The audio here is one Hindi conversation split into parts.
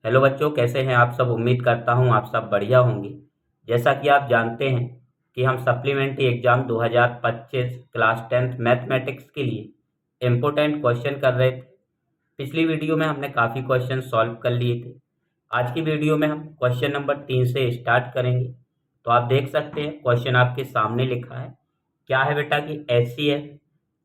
हेलो बच्चों, कैसे हैं आप सब। उम्मीद करता हूं आप सब बढ़िया होंगे। जैसा कि आप जानते हैं कि हम supplementary exam 2025 class 10th mathematics के लिए इम्पोर्टेंट क्वेश्चन कर रहे थे। पिछली वीडियो में हमने काफ़ी क्वेश्चन सॉल्व कर लिए थे। आज की वीडियो में हम क्वेश्चन नंबर 3 से स्टार्ट करेंगे। तो आप देख सकते हैं क्वेश्चन आपके सामने लिखा है। क्या है बेटा कि HCF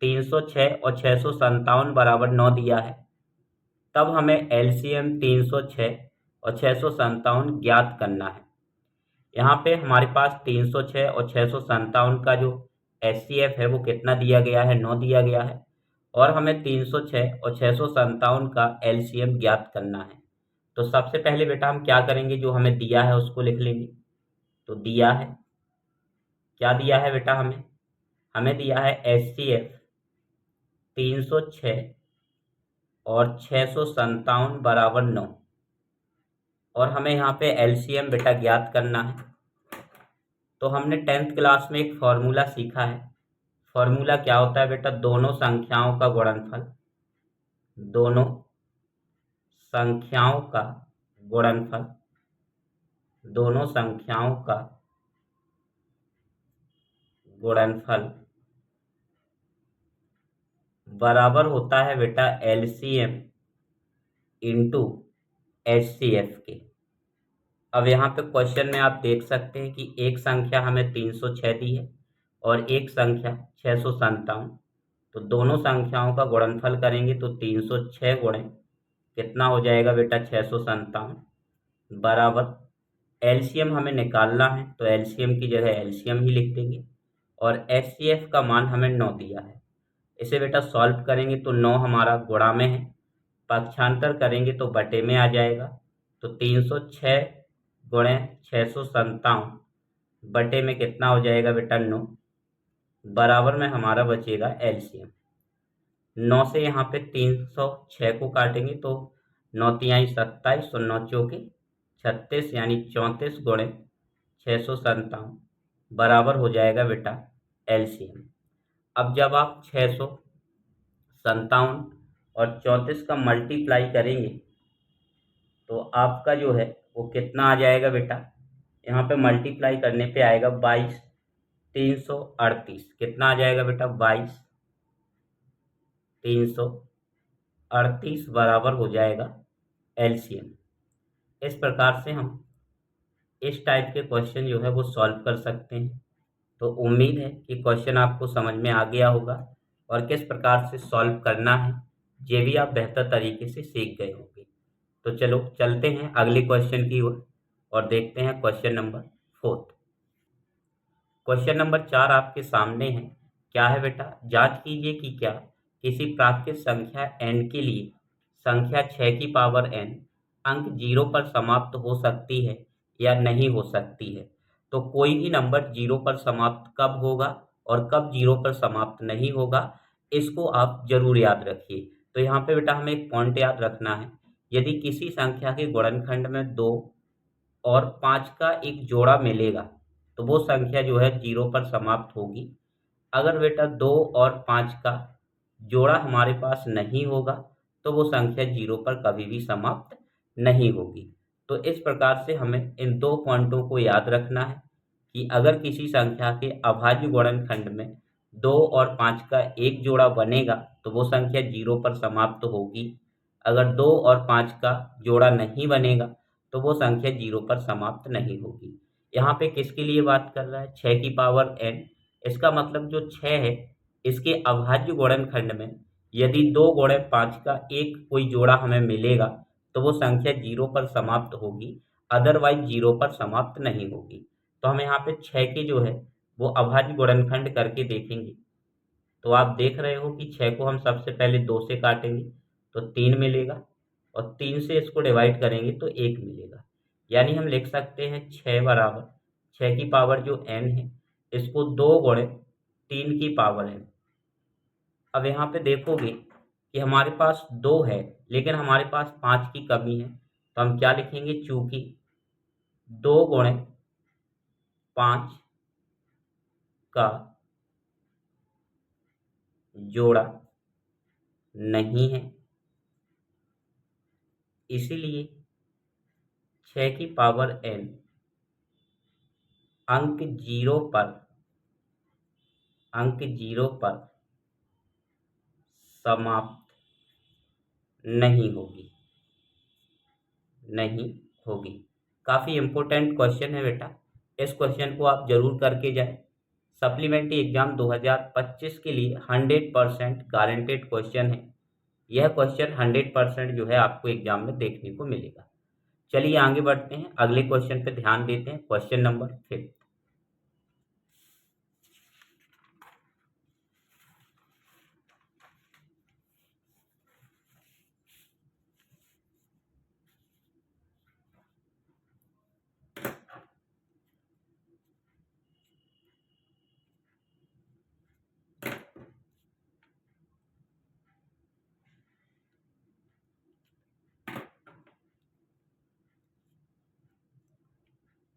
306 और 657 बराबर 9 दिया है। तब हमें LCM 306 और 657 ज्ञात करना है। यहाँ पे हमारे पास 306 और 657 का जो HCF है वो कितना दिया गया है, 9 दिया गया है। और हमें 306 और 657 का LCM ज्ञात करना है। तो सबसे पहले बेटा हम क्या करेंगे, जो हमें दिया है उसको लिख लेंगे। तो दिया है, क्या दिया है बेटा, हमें हमें दिया है HCF 306 और 657 बराबर 9। और हमें यहाँ पे LCM बेटा ज्ञात करना है। तो हमने 10th क्लास में एक फॉर्मूला सीखा है। फॉर्मूला क्या होता है बेटा, दोनों संख्याओं का गुणनफल, दोनों संख्याओं का गुणनफल, दोनों संख्याओं का गुणनफल बराबर होता है बेटा LCM इंटू HCF के। अब यहाँ पे क्वेश्चन में आप देख सकते हैं कि एक संख्या हमें 306 दी है और एक संख्या 657। तो दोनों संख्याओं का गुणनफल करेंगे तो 306 गुणे कितना हो जाएगा बेटा, 657 बराबर LCM हमें निकालना है तो LCM की जगह LCM ही लिख देंगे। और HCF का मान हमें 9 दिया है। इसे बेटा सॉल्व करेंगे तो 9 हमारा गुणा में है, पक्षांतर करेंगे तो बटे में आ जाएगा। तो 306 गुणे 657 बटे में कितना हो जाएगा बेटा, 9 बराबर में हमारा बचेगा LCM। 9 से यहाँ पे 306 को काटेंगे तो 9 तिहाई 27 और 9 चौके 36 यानी 34 गुणे 657 बराबर हो जाएगा बेटा LCM। अब जब आप 657 और 34 का मल्टीप्लाई करेंगे तो आपका जो है वो कितना आ जाएगा बेटा, यहाँ पे मल्टीप्लाई करने पे आएगा 22,338। कितना आ जाएगा बेटा, 22,338 बराबर हो जाएगा LCM। इस प्रकार से हम इस टाइप के क्वेश्चन जो है वो सॉल्व कर सकते हैं। तो उम्मीद है कि क्वेश्चन आपको समझ में आ गया होगा और किस प्रकार से सॉल्व करना है ये भी आप बेहतर तरीके से सीख गए होंगे। तो चलो चलते हैं अगले क्वेश्चन की ओर और देखते हैं क्वेश्चन नंबर 4। क्वेश्चन नंबर 4 आपके सामने है। क्या है बेटा, जांच कीजिए कि क्या किसी प्राकृत संख्या n के लिए संख्या 6 की पावर n अंक 0 पर समाप्त हो सकती है या नहीं हो सकती है। तो कोई भी नंबर 0 पर समाप्त कब होगा और कब 0 पर समाप्त नहीं होगा, इसको आप जरूर याद रखिए। तो यहाँ पे बेटा हमें एक पॉइंट याद रखना है। यदि किसी संख्या के गुणनखंड में 2 और 5 का एक जोड़ा मिलेगा तो वो संख्या जो है 0 पर समाप्त होगी। अगर बेटा 2 और 5 का जोड़ा हमारे पास नहीं होगा तो वो संख्या 0 पर कभी भी समाप्त नहीं होगी। तो इस प्रकार से हमें इन दो पॉइंटों को याद रखना है कि अगर किसी संख्या के अभाज्य गुणनखंड में 2 और 5 का एक जोड़ा बनेगा तो वो संख्या 0 पर समाप्त होगी। अगर 2 और 5 का जोड़ा नहीं बनेगा तो वो संख्या 0 पर समाप्त नहीं होगी। यहाँ पे किसके लिए बात कर रहा है, 6 की पावर n। इसका मतलब जो 6 है इसके अभाज्य गुणनखंड में यदि 2 गुणे 5 का एक कोई जोड़ा हमें मिलेगा तो वो संख्या 0 पर समाप्त होगी, अदरवाइज 0 पर समाप्त नहीं होगी। तो हम यहाँ पे 6 के जो है वो अभाज्य गुणनखंड करके देखेंगे। तो आप देख रहे हो कि 6 को हम सबसे पहले 2 से काटेंगे तो 3 मिलेगा और 3 से इसको डिवाइड करेंगे तो 1 मिलेगा। यानी हम लिख सकते हैं 6 बराबर 6 की पावर जो n है इसको 2 गुणे 3 की पावर n। अब यहाँ पे देखोगे कि हमारे पास 2 है लेकिन हमारे पास 5 की कमी है। तो हम क्या लिखेंगे, चूंकि 2 गुणे 5 का जोड़ा नहीं है, इसीलिए 6 की पावर n अंक जीरो पर समाप्त नहीं होगी। काफ़ी इम्पोर्टेंट क्वेश्चन है बेटा, इस क्वेश्चन को आप जरूर करके जाएं। सप्लीमेंट्री एग्जाम 2025 के लिए 100% गारंटेड क्वेश्चन है। यह क्वेश्चन 100% जो है आपको एग्जाम में देखने को मिलेगा। चलिए आगे बढ़ते हैं, अगले क्वेश्चन पे ध्यान देते हैं। Question number 5।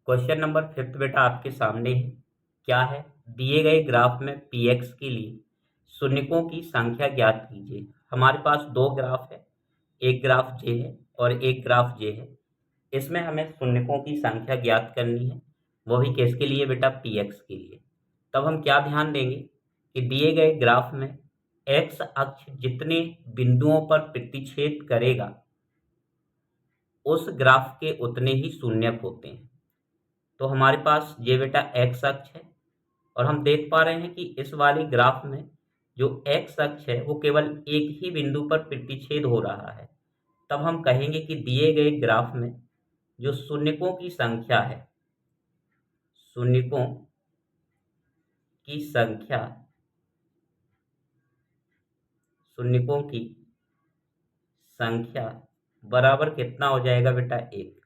क्वेश्चन नंबर 5 बेटा आपके सामने है। क्या है? दिए गए ग्राफ में px के लिए शून्यकों की संख्या ज्ञात कीजिए। हमारे पास दो ग्राफ है, एक ग्राफ j है और एक ग्राफ j है। इसमें हमें शून्यकों की संख्या ज्ञात करनी है, वो भी किसके लिए बेटा? px के लिए। तब हम क्या ध्यान देंगे कि दिए गए ग्राफ में x अक्ष जितने बिंदुओं पर प्रतिच्छेद करेगा उस ग्राफ के उतने ही शून्यक होते हैं। तो हमारे पास ये बेटा x अक्ष है और हम देख पा रहे हैं कि इस वाले ग्राफ में जो x अक्ष है वो केवल एक ही बिंदु पर प्रतिच्छेद हो रहा है। तब हम कहेंगे कि दिए गए ग्राफ में जो शून्यकों की संख्या है, शून्यकों की संख्या बराबर कितना हो जाएगा बेटा? 1।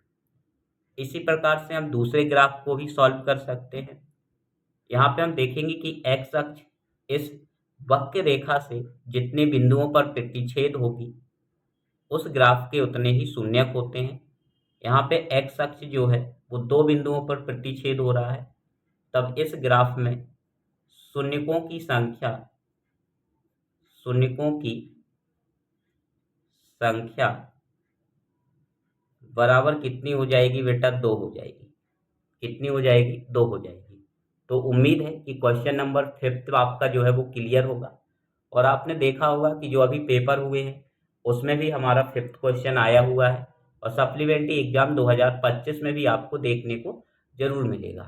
इसी प्रकार से हम दूसरे ग्राफ को भी सॉल्व कर सकते हैं। यहाँ पे हम देखेंगे कि x अक्ष इस वक्र रेखा से जितने बिंदुओं पर प्रतिच्छेद होगी उस ग्राफ के उतने ही शून्यक होते हैं। यहाँ पे x अक्ष जो है वो दो बिंदुओं पर प्रतिच्छेद हो रहा है। तब इस ग्राफ में शून्यकों की संख्या बराबर कितनी हो जाएगी बेटा? 2 हो जाएगी। कितनी हो जाएगी? 2 हो जाएगी। तो उम्मीद है कि क्वेश्चन नंबर 5 आपका जो है वो क्लियर होगा। और आपने देखा होगा कि जो अभी पेपर हुए हैं उसमें भी हमारा 5th क्वेश्चन आया हुआ है और सप्लीमेंट्री एग्जाम 2025 में भी आपको देखने को जरूर मिलेगा।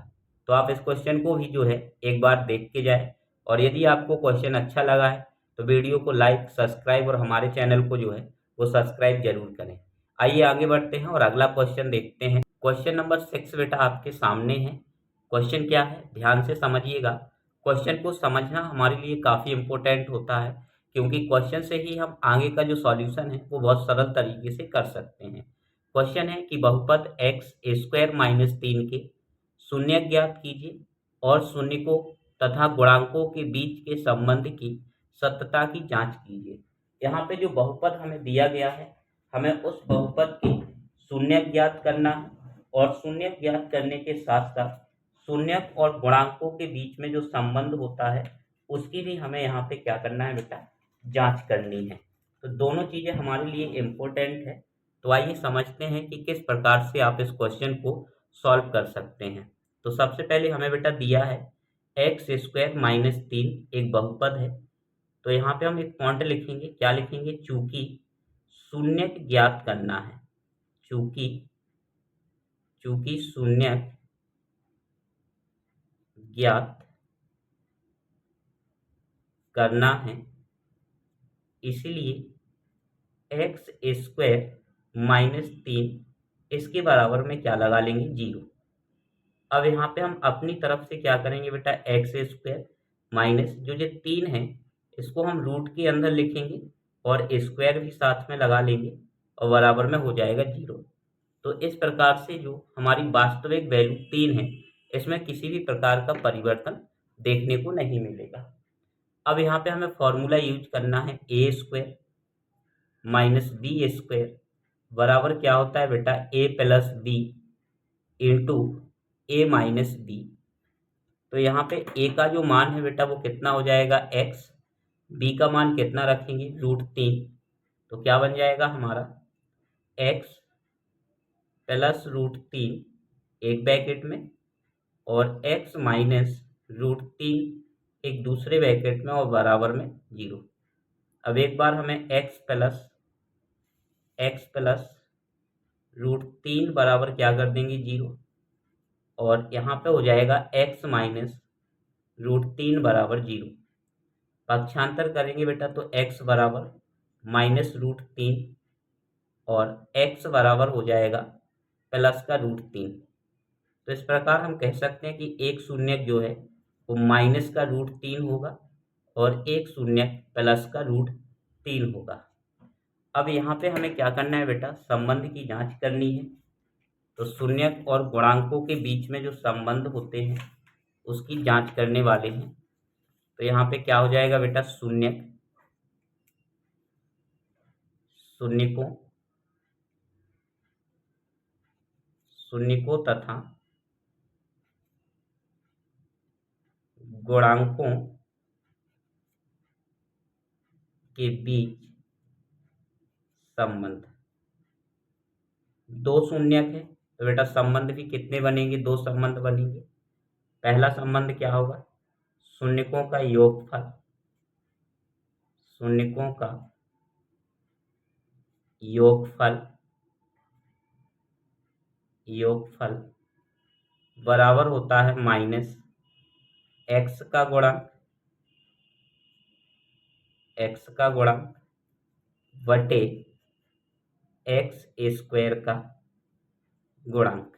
तो आप इस क्वेश्चन को भी जो है एक बार देख के जाए, और यदि आपको क्वेश्चन अच्छा लगा है तो वीडियो को लाइक, सब्सक्राइब और हमारे चैनल को जो है वो सब्सक्राइब जरूर करें। आइए आगे बढ़ते हैं और अगला क्वेश्चन देखते हैं। क्वेश्चन नंबर 6 बेटा आपके सामने है। क्वेश्चन क्या है? ध्यान से समझिएगा। क्वेश्चन को समझना हमारे लिए काफ़ी इम्पोर्टेंट होता है, क्योंकि क्वेश्चन से ही हम आगे का जो सॉल्यूशन है वो बहुत सरल तरीके से कर सकते हैं। क्वेश्चन है कि बहुपद x² - 3 के शून्य ज्ञात कीजिए और शून्यकों तथा गुणांकों के बीच के संबंध की सत्यता की जांच कीजिए। यहाँ पे जो बहुपद हमें दिया गया है, हमें उस बहुपद के शून्य ज्ञात करना है और शून्य ज्ञात करने के साथ साथ शून्यक और गुणांकों के बीच में जो संबंध होता है उसकी भी हमें यहाँ पे क्या करना है बेटा? जांच करनी है। तो दोनों चीज़ें हमारे लिए इम्पोर्टेंट है। तो आइए समझते हैं कि किस प्रकार से आप इस क्वेश्चन को सॉल्व कर सकते हैं। तो सबसे पहले हमें बेटा दिया है x² - 3 एक बहुपद है। तो यहाँ पे हम एक पॉइंट लिखेंगे, क्या लिखेंगे? चूंकि शून्यक ज्ञात करना है, चूंकि शून्यक ज्ञात करना है इसलिए x² - 3 इसके बराबर में क्या लगा लेंगे? 0। अब यहाँ पे हम अपनी तरफ से क्या करेंगे बेटा? x² माइनस जो 3 है इसको हम रूट के अंदर लिखेंगे और स्क्वायर भी साथ में लगा लेंगे और बराबर में हो जाएगा 0। तो इस प्रकार से जो हमारी वास्तविक वैल्यू 3 है इसमें किसी भी प्रकार का परिवर्तन देखने को नहीं मिलेगा। अब यहाँ पे हमें फॉर्मूला यूज करना है a² - b² बराबर क्या होता है बेटा? a + b into a - b। तो यहाँ पे a का जो मान है बेटा वो कितना हो जाएगा? x। b का मान कितना रखेंगे? √3। तो क्या बन जाएगा हमारा? x प्लस √3 एक ब्रैकेट में और x माइनस √3 एक दूसरे ब्रैकेट में और बराबर में 0। अब एक बार हमें x प्लस √3 बराबर क्या कर देंगे 0, और यहाँ पे हो जाएगा x माइनस √3 बराबर 0। पक्षांतर करेंगे बेटा तो x बराबर माइनस √3 और x बराबर हो जाएगा प्लस का √3। तो इस प्रकार हम कह सकते हैं कि एक शून्य जो है वो माइनस का √3 होगा और एक शून्य प्लस का √3 होगा। अब यहाँ पे हमें क्या करना है बेटा, संबंध की जांच करनी है। तो शून्य और गुणांकों के बीच में जो संबंध होते हैं उसकी जांच करने वाले हैं। तो यहाँ पे क्या हो जाएगा बेटा, शून्यकों तथा गुणांकों के बीच संबंध। दो शून्यक है तो बेटा संबंध भी कितने बनेंगे, दो संबंध बनेंगे। पहला संबंध क्या होगा, शून्यकों का योगफल, शून्यकों का योगफल बराबर होता है माइनस x का गुणांक बटे x² का गुणांक।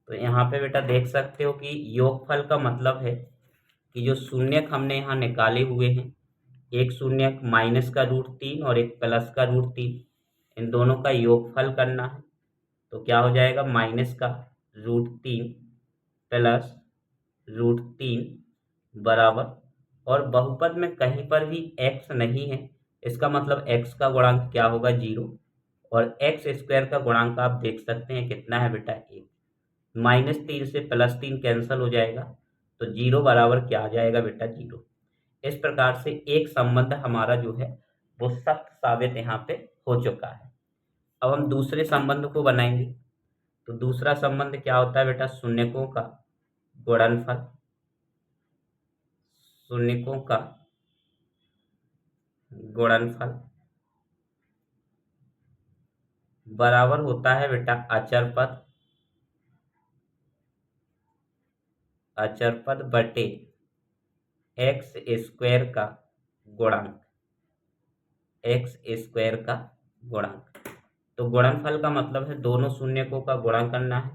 तो यहाँ पे बेटा देख सकते हो कि योगफल का मतलब है कि जो शून्यक हमने यहाँ निकाले हुए हैं, एक शून्यक माइनस का √3 और एक प्लस का √3, इन दोनों का योगफल करना है। तो क्या हो जाएगा, माइनस का √3 प्लस √3 बराबर, और बहुपद में कहीं पर भी x नहीं है, इसका मतलब x का गुणांक क्या होगा 0, और x² का गुणांक आप देख सकते हैं कितना है बेटा 1। -3 से +3 कैंसिल हो जाएगा तो 0 बराबर क्या आ जाएगा बेटा 0। इस प्रकार से एक संबंध हमारा जो है वो सख्त साबित यहाँ पे हो चुका है। अब हम दूसरे संबंध को बनाएंगे। तो दूसरा संबंध क्या होता है बेटा, शून्यकों का गुणनफल बराबर होता है बेटा अचर पद बटे x² का गुणांक। तो गुणनफल का मतलब है दोनों शून्यकों का गुणा करना है,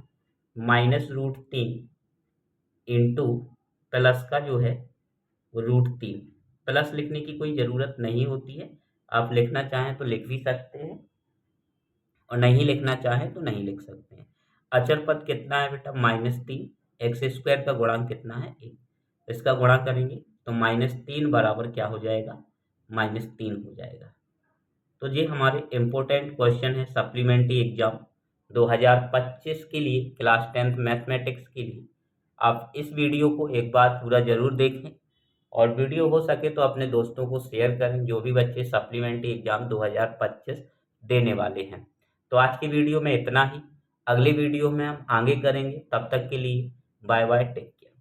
-√3 इंटू प्लस का जो है वो √3। प्लस लिखने की कोई ज़रूरत नहीं होती है, आप लिखना चाहें तो लिख भी सकते हैं और नहीं लिखना चाहें तो नहीं लिख सकते हैं। अचर पद कितना है बेटा, -3, x² का गुणांक कितना है 1, इसका गुणा करेंगे तो -3 बराबर क्या हो जाएगा, -3 हो जाएगा। तो ये हमारे इम्पोर्टेंट क्वेश्चन है सप्लीमेंट्री एग्जाम 2025 के लिए, क्लास 10th मैथमेटिक्स के लिए। आप इस वीडियो को एक बार पूरा जरूर देखें और वीडियो हो सके तो अपने दोस्तों को शेयर करें जो भी बच्चे सप्लीमेंट्री एग्जाम 2025 देने वाले हैं। तो आज की वीडियो में इतना ही, अगली वीडियो में हम आगे करेंगे। तब तक के लिए बाय बाय, टेक केयर।